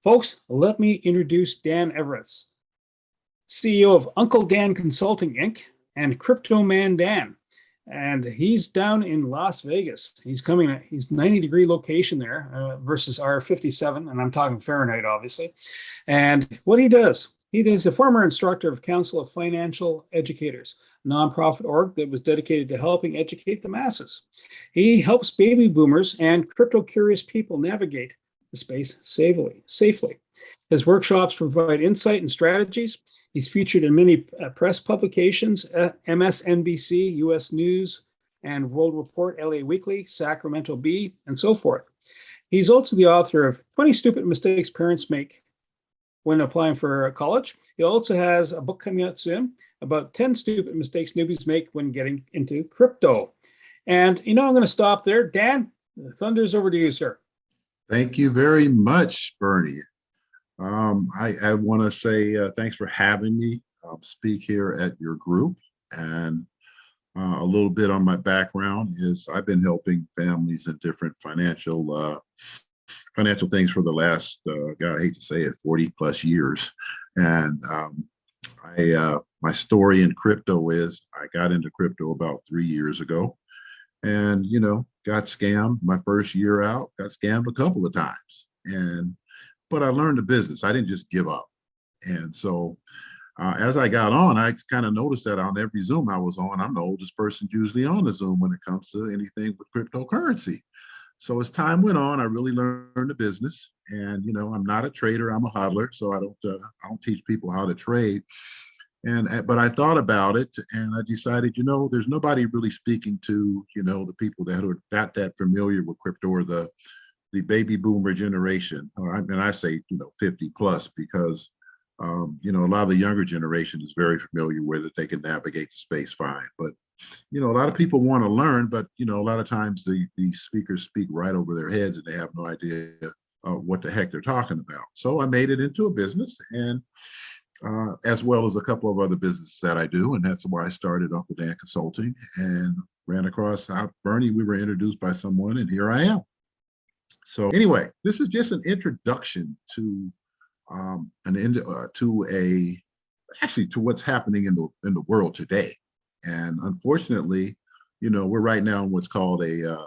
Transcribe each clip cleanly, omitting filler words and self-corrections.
Folks, let me introduce Dan Evertsz, CEO of Uncle Dan Consulting, Inc. and Crypto Man Dan. And he's down in Las Vegas. He's 90-degree location there versus our 57, and I'm talking Fahrenheit, obviously. And what he does, he is a former instructor of Council of Financial Educators, a nonprofit org that was dedicated to helping educate the masses. He helps baby boomers and crypto-curious people navigate the space safely. His workshops provide insight and strategies. He's featured in many press publications, MSNBC, U.S. News, and World Report, LA Weekly, Sacramento Bee, and so forth. He's also the author of 20 Stupid Mistakes Parents Make when applying for college. He also has a book coming out soon about 10 stupid mistakes newbies make when getting into crypto. And I'm going to stop there. Dan, the thunder's over to you, sir. Thank you very much, Bernie. I want to say thanks for having me speak here at your group. And a little bit on my background is I've been helping families in different financial things for the last, God, I hate to say it, 40 plus years. And my story in crypto is I got into crypto about 3 years ago. And, got scammed my first year out, got scammed a couple of times. But I learned the business. I didn't just give up. And so as I got on, I kind of noticed that on every Zoom I was on, I'm the oldest person usually on the Zoom when it comes to anything with cryptocurrency. So as time went on, I really learned the business. And, I'm not a trader, I'm a hodler. So I don't teach people how to trade. But I thought about it and I decided, there's nobody really speaking to, the people that are not that familiar with crypto or the baby boomer generation. And I say, 50 plus because, a lot of the younger generation is very familiar with it. They can navigate the space fine. But, a lot of people want to learn, but, a lot of times the speakers speak right over their heads and they have no idea what the heck they're talking about. So I made it into a business and as well as a couple of other businesses that I do. And that's why I started Uncle Dan Consulting and ran across Bernie. We were introduced by someone and here I am. So anyway, this is just an introduction to to what's happening in the world today. And unfortunately, we're right now in what's called a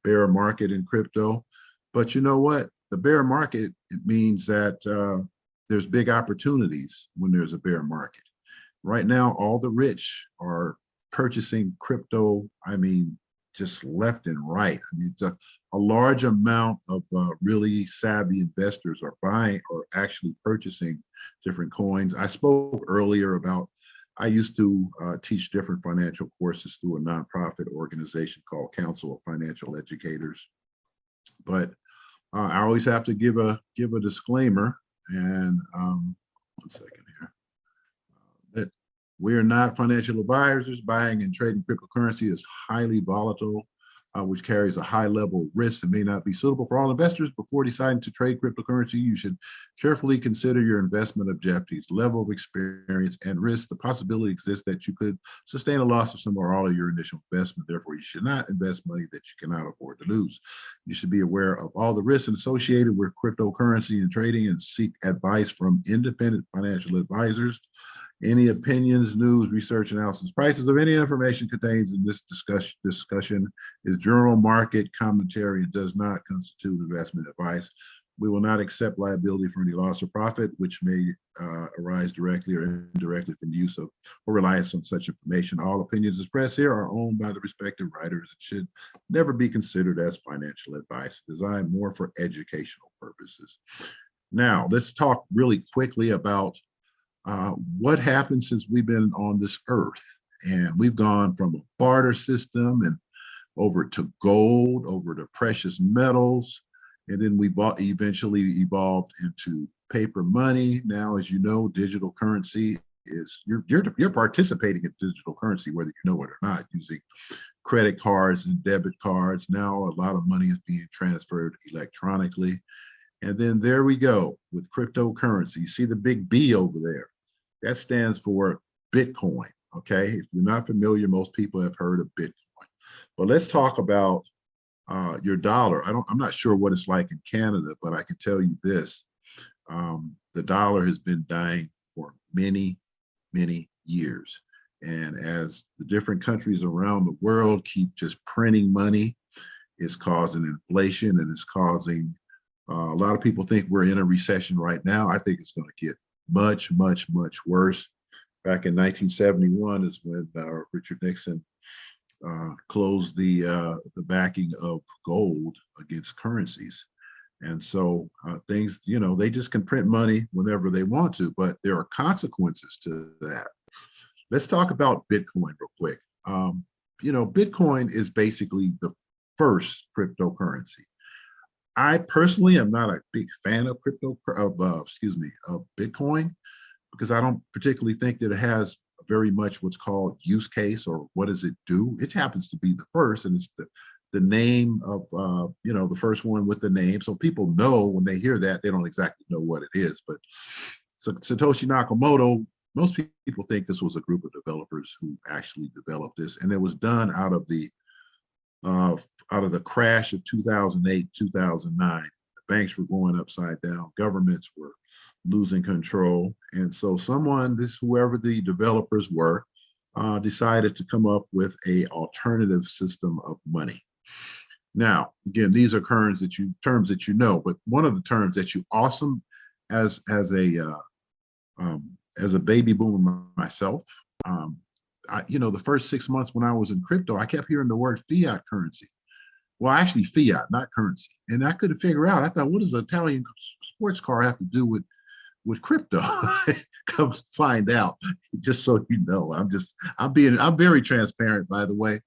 bear market in crypto. But you know what? The bear market, it means that there's big opportunities when there's a bear market. Right now, all the rich are purchasing crypto. Just left and right. It's a large amount of really savvy investors are buying or actually purchasing different coins. I spoke earlier about, I used to teach different financial courses through a nonprofit organization called Council of Financial Educators. But I always have to give a disclaimer. And 1 second here. That we are not financial advisors. Buying and trading cryptocurrency is highly volatile, which carries a high level of risk and may not be suitable for all investors. Before deciding to trade cryptocurrency, you should carefully consider your investment objectives, level of experience, and risk. The possibility exists that you could sustain a loss of some or all of your initial investment. Therefore, you should not invest money that you cannot afford to lose. You should be aware of all the risks associated with cryptocurrency and trading and seek advice from independent financial advisors. Any opinions, news, research, analysis, prices of any information contained in this discussion is general market commentary and does not constitute investment advice. We will not accept liability for any loss or profit, which may arise directly or indirectly from the use of or reliance on such information. All opinions expressed here are owned by the respective writers and should never be considered as financial advice, designed more for educational purposes. Now, let's talk really quickly about what happened since we've been on this earth. And we've gone from a barter system and over to gold, over to precious metals. And then we eventually evolved into paper money. Now, as you know, digital currency is, you're participating in digital currency, whether you know it or not, using credit cards and debit cards. Now, a lot of money is being transferred electronically. And then there we go with cryptocurrency. You see the big B over there. That stands for Bitcoin, okay? If you're not familiar, most people have heard of Bitcoin. But let's talk about your dollar. I'm not sure what it's like in Canada, but I can tell you this. The dollar has been dying for many, many years. And as the different countries around the world keep just printing money, it's causing inflation, and it's causing a lot of people think we're in a recession right now. I think it's going to get much, much, much worse. Back in 1971 is when Richard Nixon closed the backing of gold against currencies. And so things, you know, they just can print money whenever they want to, but there are consequences to that. Let's talk about Bitcoin real quick. You know, Bitcoin is basically the first cryptocurrency. I personally am not a big fan of of Bitcoin, because I don't particularly think that it has very much what's called use case, or what does it do. It happens to be the first, and it's the name of you know, the first one with the name, so people know when they hear that. They don't exactly know what it is, but Satoshi Nakamoto, most people think this was a group of developers who actually developed this, and it was done out of the crash of 2008, 2009. The banks were going upside down, governments were losing control, and so whoever the developers were, decided to come up with a alternative system of money. Now, again, these are terms that you know, but one of the terms that you awesome as a baby boomer myself, you know, the first 6 months when I was in crypto, I kept hearing the word fiat currency. Well, actually fiat, not currency. And I couldn't figure out, I thought, what does an Italian sports car have to do with crypto? Come to find out, just so you know, I'm very transparent, by the way.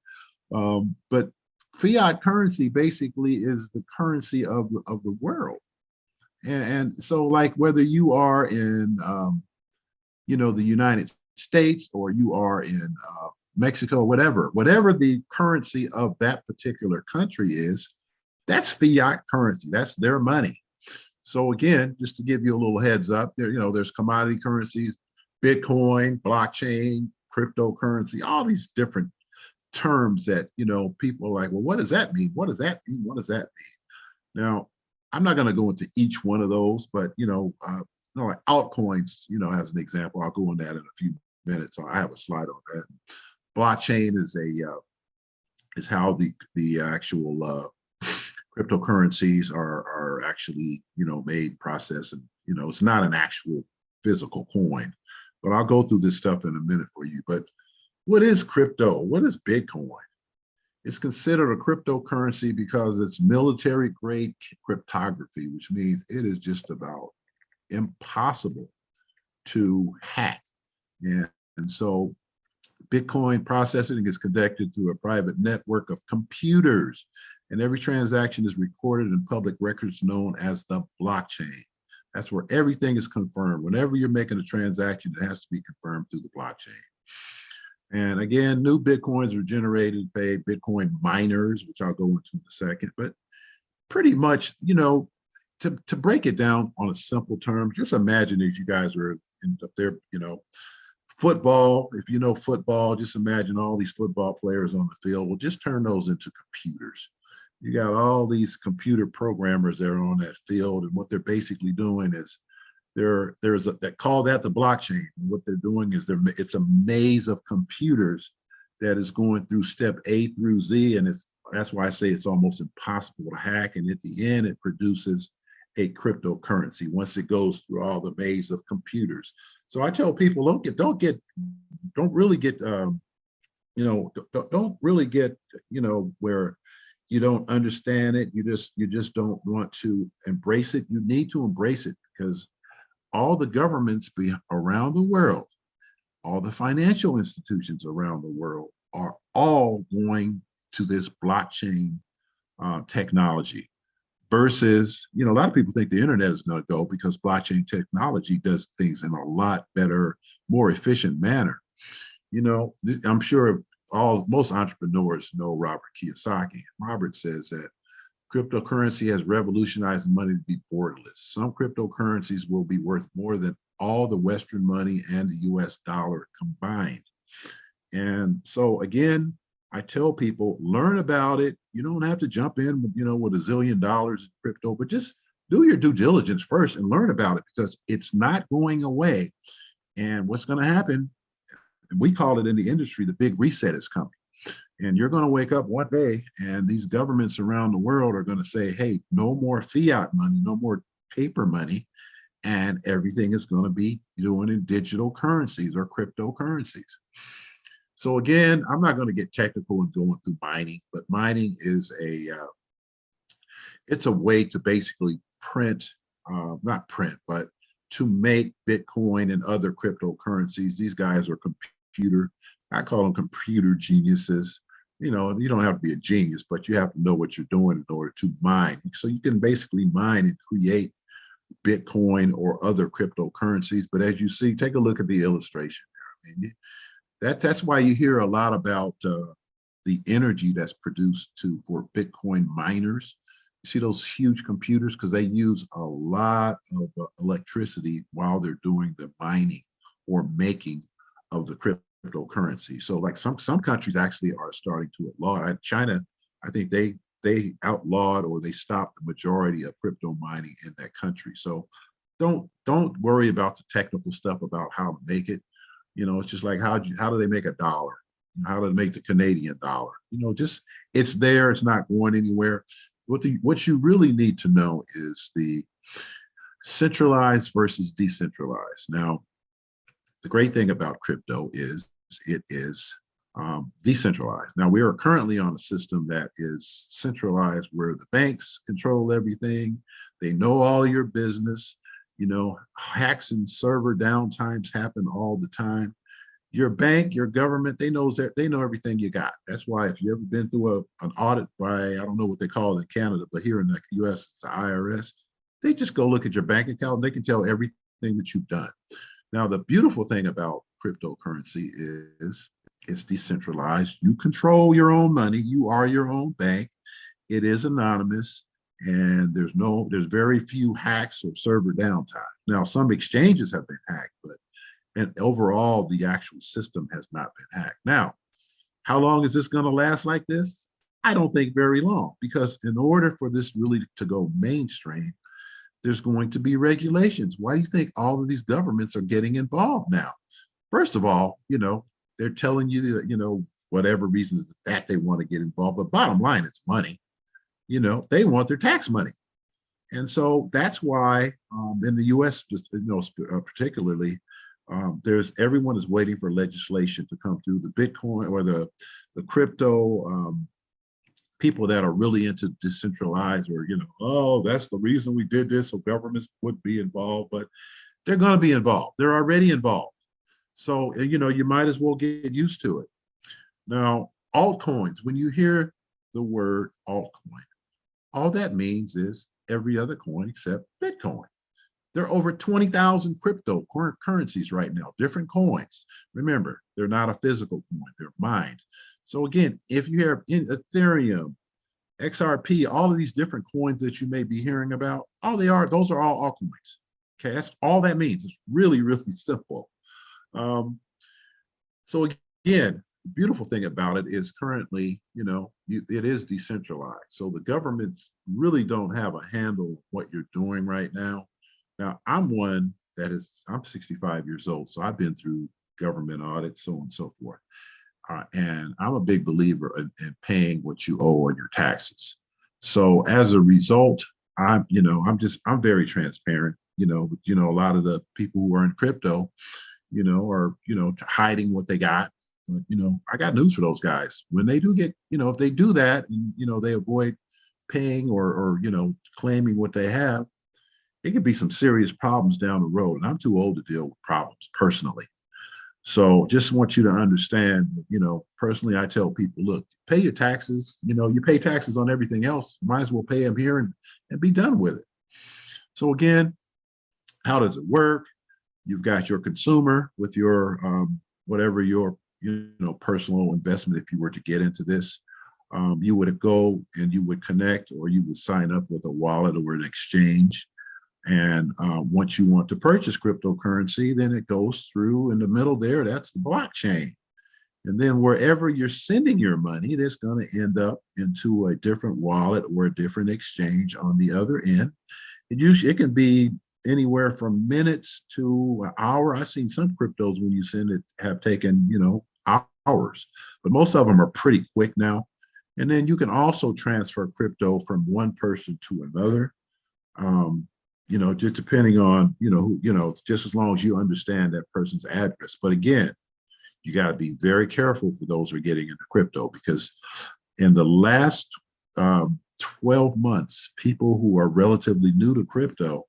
But fiat currency basically is the currency of the world. And so, like, whether you are in you know, the United States, or you are in Mexico, whatever the currency of that particular country is, that's fiat currency. That's their money. So again, just to give you a little heads up, there's commodity currencies, Bitcoin, blockchain, cryptocurrency, all these different terms that, you know, people are like, well, what does that mean? What does that mean? What does that mean? Now, I'm not going to go into each one of those, but like altcoins, you know, as an example, I'll go on that in a few minutes. So I have a slide on that. Blockchain is how the actual cryptocurrencies are actually, you know, made, processed, and, you know, it's not an actual physical coin. But I'll go through this stuff in a minute for you. But what is crypto? What is Bitcoin? It's considered a cryptocurrency because it's military grade cryptography, which means it is just about impossible to hack. And so Bitcoin processing is conducted through a private network of computers, and every transaction is recorded in public records known as the blockchain. That's where everything is confirmed. Whenever you're making a transaction, it has to be confirmed through the blockchain. And again, new Bitcoins are generated by Bitcoin miners, which I'll go into in a second. But pretty much, you know, to break it down on a simple term, just imagine if you guys were up there, you know, football. If you know football, just imagine all these football players on the field. Well, just turn those into computers. You got all these computer programmers that are on that field, and what they're basically doing is they call that the blockchain. And what they're doing is it's a maze of computers that is going through step A through Z, and that's why I say it's almost impossible to hack. And at the end, it produces a cryptocurrency once it goes through all the maze of computers. So I tell people, don't really get where you don't understand it. You just don't want to embrace it. You need to embrace it, because all the governments around the world, all the financial institutions around the world are all going to this blockchain technology. Versus, you know, a lot of people think the internet is going to go, because blockchain technology does things in a lot better, more efficient manner. You know, I'm sure most entrepreneurs know Robert Kiyosaki. Robert says that cryptocurrency has revolutionized money to be borderless. Some cryptocurrencies will be worth more than all the Western money and the US dollar combined. And so again, I tell people, learn about it. You don't have to jump in, you know, with $1 zillion in crypto, but just do your due diligence first and learn about it, because it's not going away. And what's going to happen, and we call it in the industry, the big reset is coming. And you're going to wake up one day and these governments around the world are going to say, hey, no more fiat money, no more paper money, and everything is going to be doing in digital currencies or cryptocurrencies. So again, I'm not going to get technical and going through mining, but mining is it's a way to basically print, not print, but to make Bitcoin and other cryptocurrencies. These guys are I call them computer geniuses. You know, you don't have to be a genius, but you have to know what you're doing in order to mine. So you can basically mine and create Bitcoin or other cryptocurrencies. But as you see, take a look at the illustration there. I mean, that's why you hear a lot about the energy that's produced for Bitcoin miners. You see those huge computers, because they use a lot of electricity while they're doing the mining or making of the cryptocurrency. So like some countries actually are starting to outlaw. China, I think they outlawed or they stopped the majority of crypto mining in that country. So don't worry about the technical stuff about how to make it. You know, it's just like how do they make a dollar? How do they make the Canadian dollar? You know, just it's there. It's not going anywhere. What you really need to know is the centralized versus decentralized. Now, the great thing about crypto is it is decentralized. Now, we are currently on a system that is centralized, where the banks control everything. They know all your business. You know, hacks and server downtimes happen all the time. Your bank, your government, they know everything you got. That's why if you ever been through an audit by, I don't know what they call it in Canada, but here in the US, it's the IRS, they just go look at your bank account and they can tell everything that you've done. Now, the beautiful thing about cryptocurrency is it's decentralized. You control your own money. You are your own bank. It is anonymous, and there's very few hacks or server downtime. Now, some exchanges have been hacked, and overall, the actual system has not been hacked. Now, how long is this going to last like this? I don't think very long, because in order for this really to go mainstream, there's going to be regulations. Why do you think all of these governments are getting involved now? First of all, you know, they're telling you that, you know, whatever reasons that they want to get involved, but bottom line, it's money. You know, they want their tax money. And so that's why in the US, just, you know, particularly, everyone is waiting for legislation to come through. The Bitcoin or the crypto people that are really into decentralized, or, you know, oh, that's the reason we did this, so governments would be involved, but they're going to be involved. They're already involved. So, you know, you might as well get used to it. Now, altcoins, when you hear the word altcoin, all that means is every other coin except Bitcoin. There are over 20,000 cryptocurrencies right now, different coins. Remember, they're not a physical coin, they're mined. So again, if you have Ethereum, XRP, all of these different coins that you may be hearing about, those are all altcoins. Okay, that's all that means. It's really, really simple. So again, the beautiful thing about it is currently, you know, it is decentralized. So the governments really don't have a handle on what you're doing right now. Now, I'm 65 years old, so I've been through government audits, so on and so forth. And I'm a big believer in paying what you owe on your taxes. So as a result, I'm very transparent. You know, a lot of the people who are in crypto, you know, are, you know, hiding what they got. But, you know, I got news for those guys. When they do get, you know, if they do that and, you know, they avoid paying or, you know, claiming what they have, it could be some serious problems down the road. And I'm too old to deal with problems personally. So just want you to understand, you know, personally, I tell people, look, pay your taxes. You know, you pay taxes on everything else. Might as well pay them here and be done with it. So again, how does it work? You've got your consumer with your whatever your, you know, personal investment. If you were to get into this, you would go and you would connect, or you would sign up with a wallet or an exchange. And once you want to purchase cryptocurrency, then it goes through in the middle there. That's the blockchain. And then wherever you're sending your money, that's going to end up into a different wallet or a different exchange on the other end. It can be anywhere from minutes to an hour. I've seen some cryptos when you send it have taken, hours, but most of them are pretty quick now. And then you can also transfer crypto from one person to another. Just depending on, just as long as you understand that person's address. But again, you got to be very careful for those who are getting into crypto, because in the last 12 months, people who are relatively new to crypto,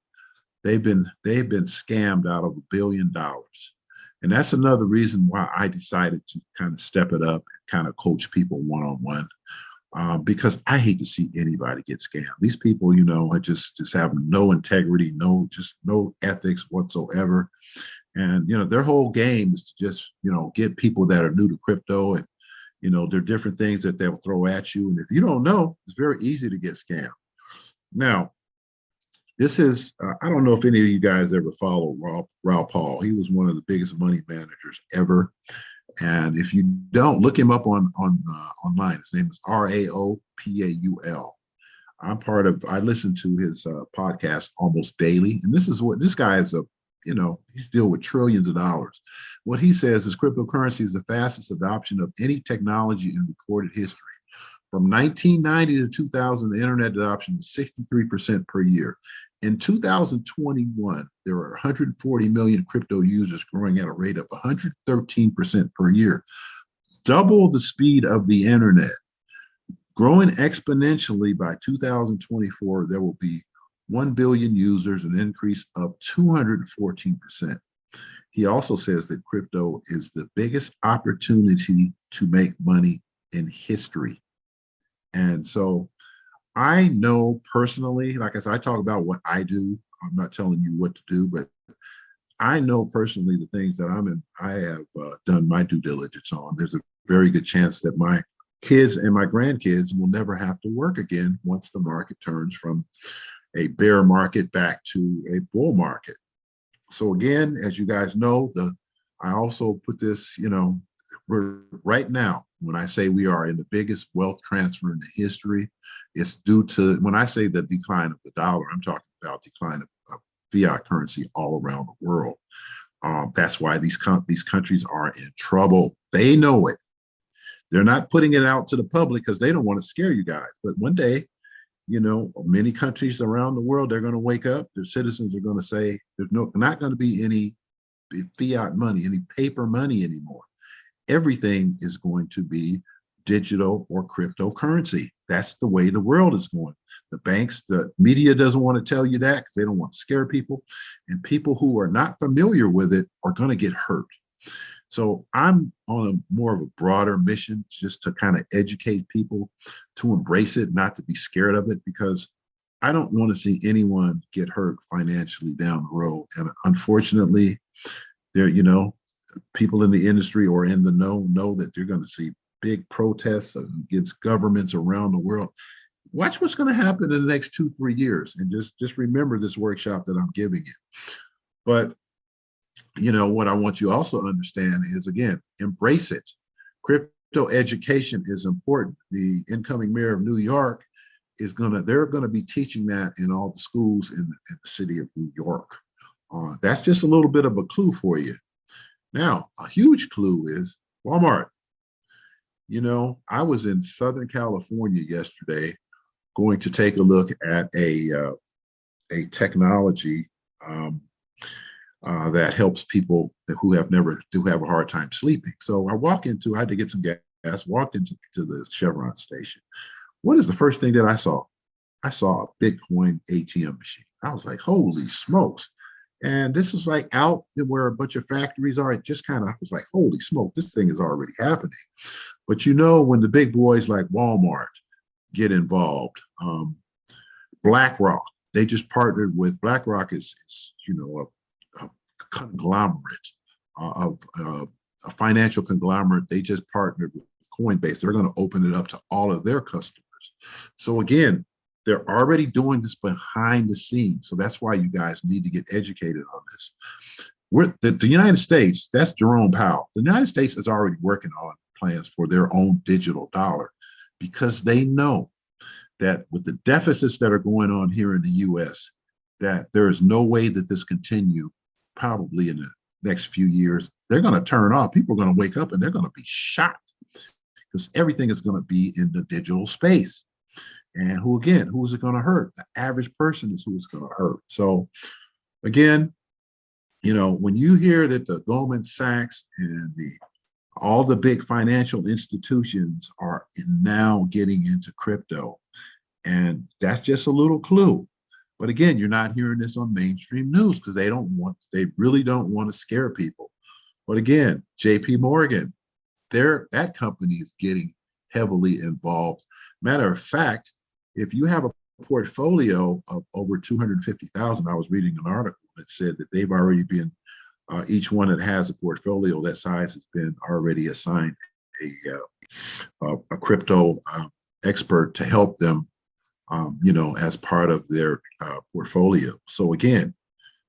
they've been scammed out of $1 billion. And that's another reason why I decided to kind of step it up and kind of coach people one-on-one, because I hate to see anybody get scammed. These people, are just have no integrity, no ethics whatsoever. And, their whole game is to just, get people that are new to crypto, and, there are different things that they'll throw at you. And if you don't know, it's very easy to get scammed. Now, this is, I don't know if any of you guys ever followed Raoul Paul. He was one of the biggest money managers ever. And if you don't, look him up on online. His name is Raoul. I listen to his podcast almost daily. And this guy is he's dealing with trillions of dollars. What he says is cryptocurrency is the fastest adoption of any technology in recorded history. From 1990 to 2000, the internet adoption was 63% per year. In 2021, there were 140 million crypto users, growing at a rate of 113% per year, double the speed of the internet. Growing exponentially by 2024, there will be 1 billion users, an increase of 214%. He also says that crypto is the biggest opportunity to make money in history. And so I know personally, like as I talk about what I do, I'm not telling you what to do, but I know personally the things that I have done my due diligence on. There's a very good chance that my kids and my grandkids will never have to work again once the market turns from a bear market back to a bull market. So again, as you guys know, I also put this, we're right now, when I say we are in the biggest wealth transfer in the history, it's due to, when I say the decline of the dollar, I'm talking about decline of fiat currency all around the world. That's why these countries are in trouble. They know it. They're not putting it out to the public because they don't want to scare you guys. But one day, many countries around the world, they're going to wake up. Their citizens are going to say there's not going to be any fiat money, any paper money anymore. Everything is going to be digital or cryptocurrency. That's the way the world is going. The banks, the media doesn't want to tell you that because they don't want to scare people. And people who are not familiar with it are going to get hurt. So I'm on a more of a broader mission, just to kind of educate people to embrace it, not to be scared of it, because I don't want to see anyone get hurt financially down the road. And unfortunately, people in the industry or in the know that you're going to see big protests against governments around the world. Watch what's going to happen in the next 2-3 years, and just remember this workshop that I'm giving you. But what I want you also to understand is, again, embrace it. Crypto education is important. The incoming mayor of New York they're going to be teaching that in all the schools in the city of New York. That's just a little bit of a clue for you. Now, a huge clue is Walmart. I was in Southern California yesterday going to take a look at a technology that helps people who have a hard time sleeping. So I had to get some gas, walked into the Chevron station. What is the first thing that I saw? I saw a Bitcoin ATM machine. I was like, holy smokes. And this is like out where a bunch of factories are. I was like, holy smoke, this thing is already happening. But when the big boys like Walmart get involved, BlackRock, they just partnered with, BlackRock is a conglomerate of a financial conglomerate. They just partnered with Coinbase. They're going to open it up to all of their customers. So again, they're already doing this behind the scenes. So that's why you guys need to get educated on this. The United States, that's Jerome Powell. The United States is already working on plans for their own digital dollar, because they know that with the deficits that are going on here in the US, that there is no way that this continue probably in the next few years. They're going to turn off. People are going to wake up and they're going to be shocked because everything is going to be in the digital space. And who is it going to hurt? The average person is who it's going to hurt. So again, when you hear that the Goldman Sachs and all the big financial institutions are now getting into crypto, and that's just a little clue. But again, you're not hearing this on mainstream news because they really don't want to scare people. But again, JP Morgan, that company is getting heavily involved. Matter of fact, if you have a portfolio of over 250,000, I was reading an article that said that they've already been, each one that has a portfolio that size has been already assigned a crypto expert to help them, as part of their portfolio. So again,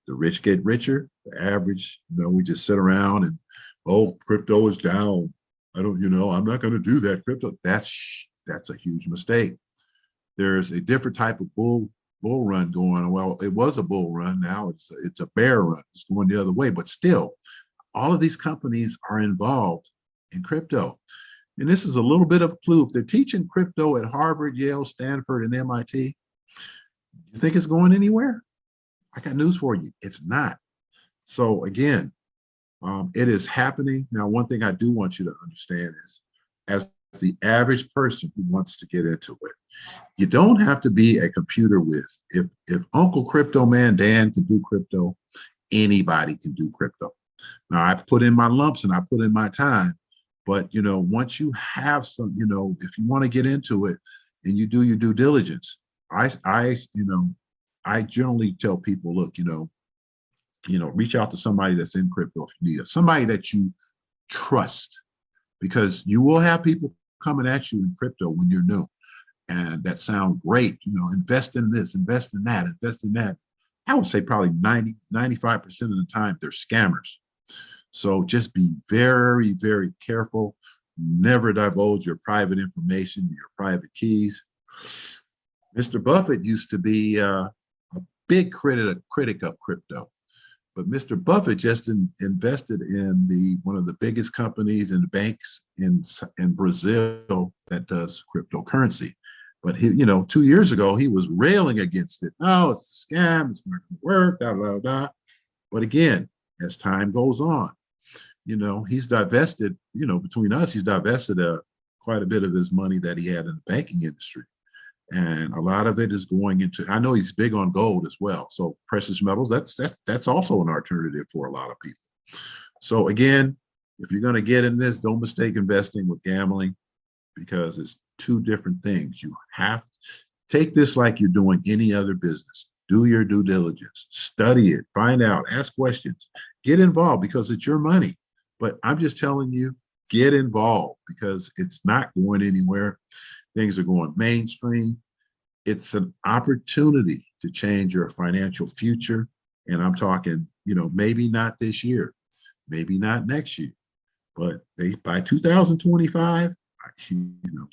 the rich get richer, the average, we just sit around and, oh, crypto is down. I'm not going to do that. Crypto, that's a huge mistake. There's a different type of bull run going on. Well, it was a bull run. Now it's a bear run. It's going the other way. But still, all of these companies are involved in crypto. And this is a little bit of a clue. If they're teaching crypto at Harvard, Yale, Stanford, and MIT, you think it's going anywhere? I got news for you. It's not. So again, it is happening. Now, one thing I do want you to understand is, as the average person who wants to get into it, you don't have to be a computer whiz. If Uncle Crypto Man Dan can do crypto, anybody can do crypto. Now, I put in my lumps and I put in my time, but once you have some, if you want to get into it and you do your due diligence, I generally tell people, look, reach out to somebody that's in crypto if you need it, somebody that you trust, because you will have people coming at you in crypto when you're new. And that sounds great, invest in this, invest in that, invest in that. I would say probably 95% of the time they're scammers. So just be very, very careful. Never divulge your private information, your private keys. Mr. Buffett used to be a big critic of crypto. But Mr. Buffett just invested in one of the biggest companies and banks in Brazil that does cryptocurrency. But 2 years ago, he was railing against it. Oh, it's a scam. It's not going to work. Da, da, da. But again, as time goes on, he's divested. Between us, he's divested quite a bit of his money that he had in the banking industry. And a lot of it is going into, I know he's big on gold as well. So precious metals, that's also an alternative for a lot of people. So again, if you're going to get in this, don't mistake investing with gambling, because it's two different things. You have to take this like you're doing any other business. Do your due diligence, study it, find out, ask questions, get involved, because it's your money. But I'm just telling you, get involved, because it's not going anywhere. Things are going mainstream. It's an opportunity to change your financial future. And I'm talking, maybe not this year, maybe not next year, but by 2025,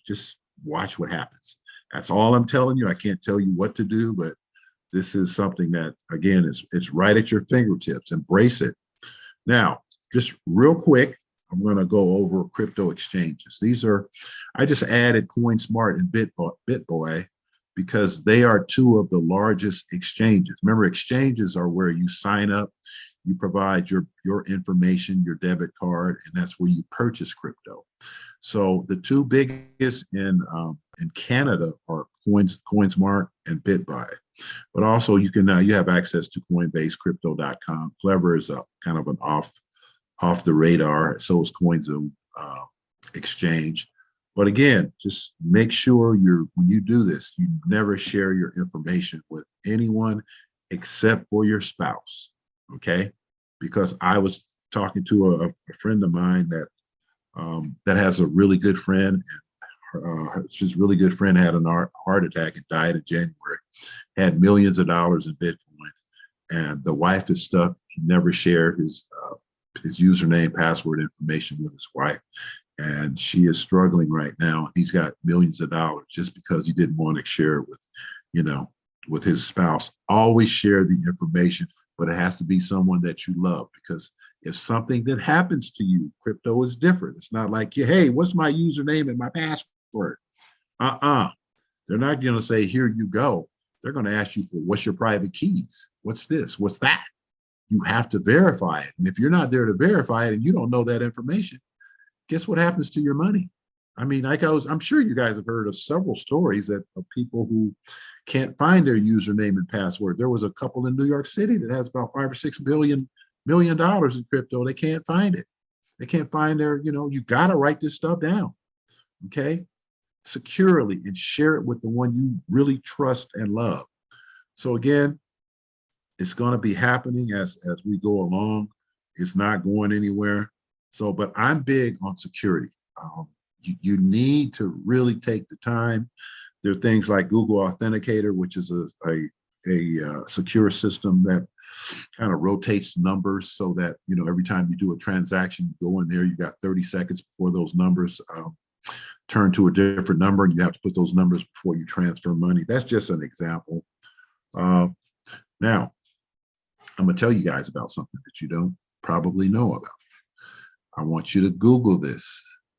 just watch what happens. That's all I'm telling you. I can't tell you what to do, but this is something that, again, it's right at your fingertips. Embrace it. Now, just real quick, I'm going to go over crypto exchanges. I just added CoinSmart and BitBoy because they are two of the largest exchanges. Remember, exchanges are where you sign up, you provide your information, your debit card, and that's where you purchase crypto. So the two biggest in Canada are CoinSmart and BitBuy. But also you have access to CoinbaseCrypto.com. Clever is a kind of an off the radar. So is CoinZoom exchange. But again, just make sure when you do this, you never share your information with anyone except for your spouse. Okay? Because I was talking to a friend of mine that has a really good friend. His really good friend had a heart attack and died in January, had millions of dollars in Bitcoin. And the wife is stuck. He never shared his username, password information with his wife. and she is struggling right now. He's got millions of dollars just because he didn't want to share it with, you know, with his spouse. Always share the information, but it has to be someone that you love, because if something that happens to you, crypto is different. It's not like, hey, what's my username and my password? They're not going to say, here you go. They're going to ask you for, what's your private keys? What's this? What's that? You have to verify it. And if you're not there to verify it and you don't know that information, guess what happens to your money? I mean, I'm sure you guys have heard of several stories of people who can't find their username and password. There was a couple in New York City that has about $5 or $6 million in crypto. They can't find it. They can't find their, you got to write this stuff down, okay? Securely, and share it with the one you really trust and love. So again, it's going to be happening as we go along. It's not going anywhere. So, but I'm big on security. You need to really take the time. There are things like Google Authenticator, which is a secure system that kind of rotates numbers so that, every time you do a transaction, you go in there, you got 30 seconds before those numbers turn to a different number, and you have to put those numbers before you transfer money. That's just an example. Now, I'm going to tell you guys about something that you don't probably know about. I want you to Google this.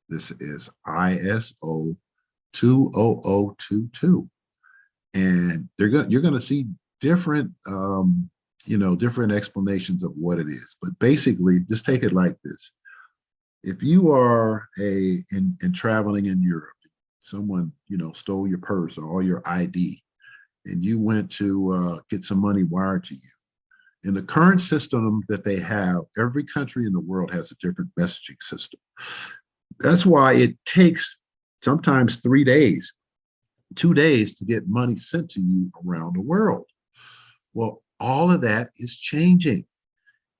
This is ISO 20022. And you're going to see different, different explanations of what it is. But basically, just take it like this. If you are traveling in Europe, someone, stole your purse or all your ID, and you went to get some money wired to you. In the current system that they have, every country in the world has a different messaging system. That's why it takes sometimes 3 days, 2 days to get money sent to you around the world. Well, all of that is changing.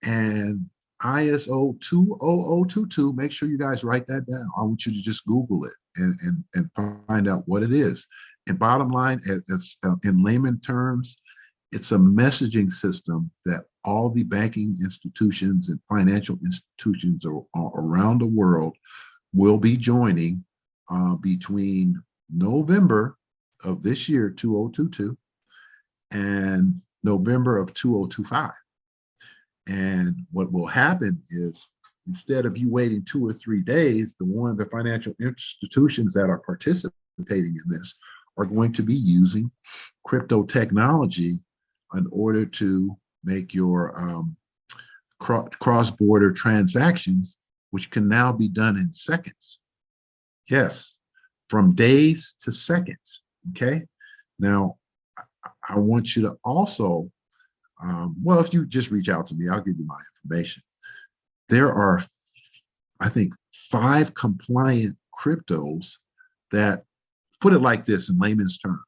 And ISO 20022, make sure you guys write that down. I want you to just Google it and find out what it is. And bottom line, in layman terms, it's a messaging system that all the banking institutions and financial institutions around the world will be joining between November of this year, 2022, and November of 2025. And what will happen is, instead of you waiting 2 or 3 days, the financial institutions that are participating in this are going to be using crypto technology in order to make your cross-border transactions, which can now be done in seconds. Yes, from days to seconds, okay? Now, I want you to also, well, if you just reach out to me, I'll give you my information. There are, I think, 5 compliant cryptos that, put it like this in layman's terms,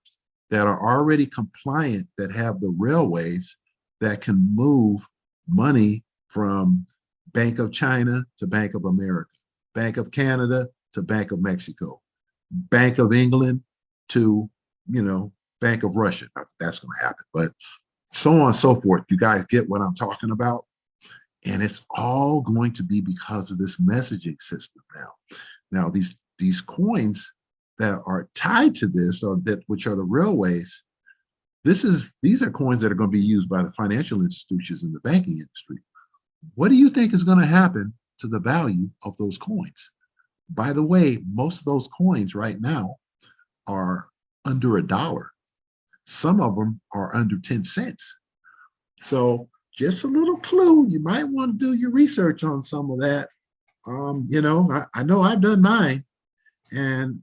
that are already compliant, that have the railways that can move money from Bank of China to Bank of America, Bank of Canada to Bank of Mexico, Bank of England to, Bank of Russia. Not that that's going to happen, but so on and so forth. You guys get what I'm talking about? And it's all going to be because of this messaging system now. Now, these coins that are tied to this, which are the railways, these are coins that are going to be used by the financial institutions in the banking industry. What do you think is going to happen to the value of those coins? By the way, most of those coins right now are under $1. Some of them are under 10 cents. So just a little clue, you might want to do your research on some of that. I know I've done mine, and,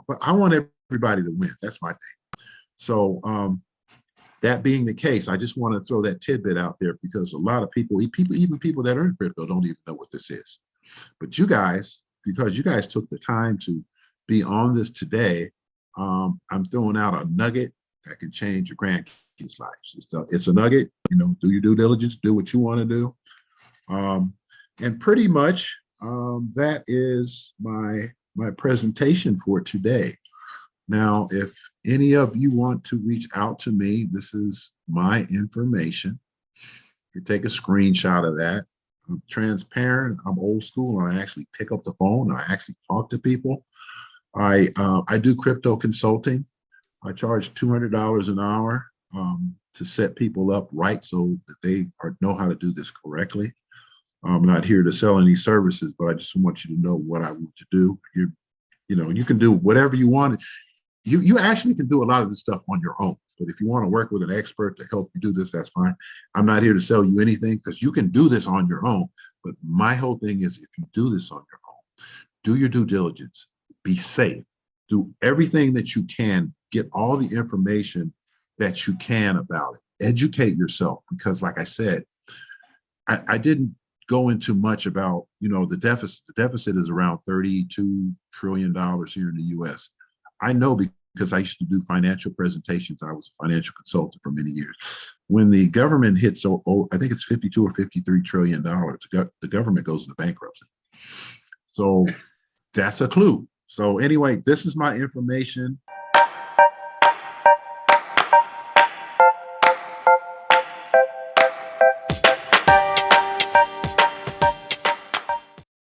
but I want everybody to win. That's my thing. So that being the case, I just want to throw that tidbit out there, because a lot of people, even people that are in crypto, don't even know what this is. But you guys, because you guys took the time to be on this today, I'm throwing out a nugget that can change your grandkids' lives. It's a nugget, do your due diligence, do what you want to do. And pretty much that is my presentation for today. Now, if any of you want to reach out to me, this is my information. You take a screenshot of that. I'm transparent. I'm old school, and I actually pick up the phone and I actually talk to people. I do crypto consulting. I charge $200 an hour to set people up right so that they know how to do this correctly. I'm not here to sell any services, but I just want you to know what I want to do. You can do whatever you want. You actually can do a lot of this stuff on your own. But if you want to work with an expert to help you do this, that's fine. I'm not here to sell you anything because you can do this on your own. But my whole thing is, if you do this on your own, do your due diligence, be safe, do everything that you can, get all the information that you can about it, educate yourself. Because like I said, I didn't go into much about, the deficit. The deficit is around $32 trillion here in the US. I know because I used to do financial presentations. I was a financial consultant for many years. When the government hits, I think it's 52 or $53 trillion, the government goes into bankruptcy. So that's a clue. So anyway, this is my information.